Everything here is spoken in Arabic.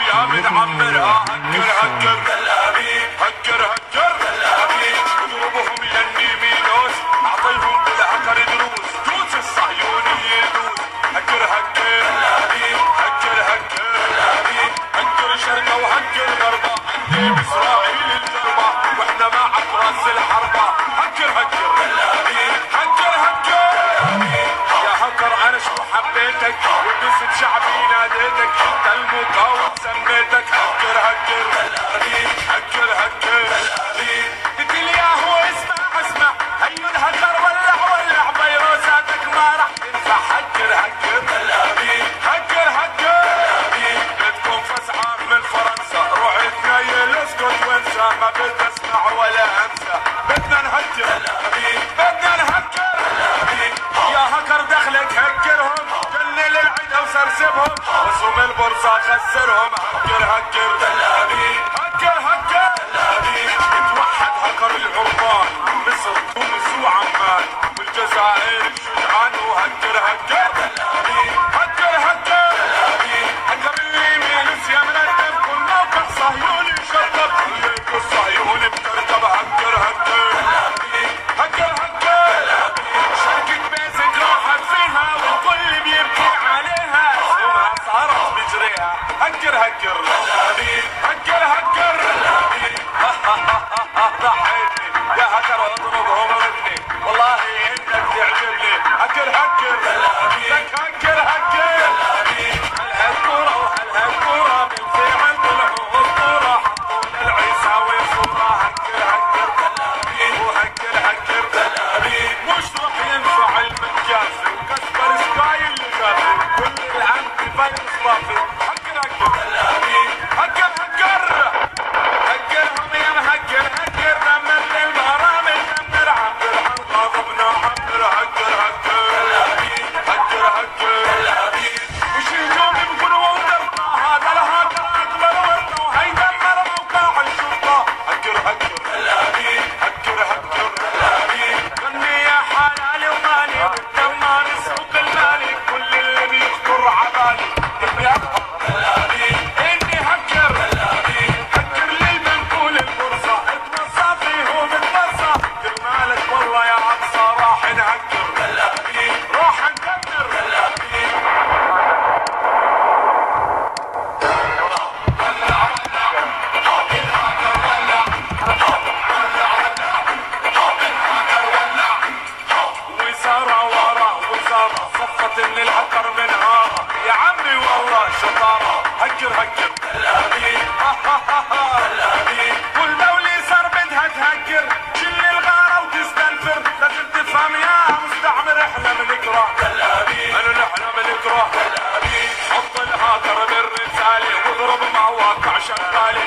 يا بنعمرها هكر هكر تل ابيب هكر هكر تل ابيب اضربهم يني ميلوس اعطيهم بالعقر دروس دوس الصهيوني يدوس هكر هكر تل ابيب هكر هكر تل ابيب هكر شرقه وهكر غربه عندي باسرائيل الجربه واحنا معك راس الحربه هكر هكر تل ابيب هكر هكر يا هكر انا شو حبيتك ودست شعبي ناديتك انت المقاوم سميتك هكر هكر تل ابيب هكر هكر تل ابيب قلت لي يا هو اسمع هيو الهكر ولع فيروساتك ما راح تنفع هكر هكر تل ابيب هكر هكر تل ابيب بدكم فزعه من فرنسا روحي تنيل اسكت وانسى ما بدي اسمع ولا انسى بدنا نهكر تل ابيب بدنا نهكر تل ابيب يا هكر دخلك هكرهم جنن العيد وسرسبهم رسوم البورصه خسرهم هكر هكر تل ابيب هكر هكر تل ابيب اتوحد هكر العربان مصر تونس وعمان والجزائر الشجعان وهكر هكر تل ابيب هكر هكر تل ابيب هكر اليمين من الدم كل موقع صهيوني شطب خليك الصهيوني بتركب هكر هكر تل ابيب هكر هكر تل ابيب شركة بيزك راحت فيها والكل بيبكي عليها اسمها صارت بجريها هكر هكر تل ابيب هكر هكر تل ابيب ضحيتني يا هكر اضربهم ردني والله انك تعجبني هكر هكر تل ابيب هكر هكر تل ابيب هالهالكورة وهالهالكورة بالفعل طلعوا اسطورة حطونا العيساوي صورة هكر هكر تل ابيب وهكر هكر تل ابيب مش راح ينفع المجازي وكسبر سكاي اللي جابي كل الانتي فايروس طافي هكر هكر تل ابيب هكر هكر هكرهم يا مهكر هكر دمر للبرامج دمر عبر عن غضبنا عبر هكر هكر تل ابيب هكر هكر تل ابيب وش اليوم بقولوا ودرنا هذا الهكر اكبر ورنا وهي دمر موقع الشرطه هكر هكر تل ابيب هكر هكر تل ابيب غني يا حلالي ومالي والدمار السوق المالي كل اللي بيخطر عبالي اني اظهر تل ابيب اني هكر تل ابيب هكر للبنك وللبورصه اتوصى فيهم البورصه كرمالك والله يا اقصى راح نهكر تل ابيب راح ندمر تل ابيب وزارة ورا وزارة صفت ان الهكر من هارة يا عمي والله شطارة هكر هكر تل ابيب تل ابيب والدولة صار بدها تهكر شل الغارة وتستنفر لازم تفهم يا مستعمر احنا بنكره تل ابيب نحن بنكره تل ابيب حط الهاكر بالرسالة واضرب مواقع شغالة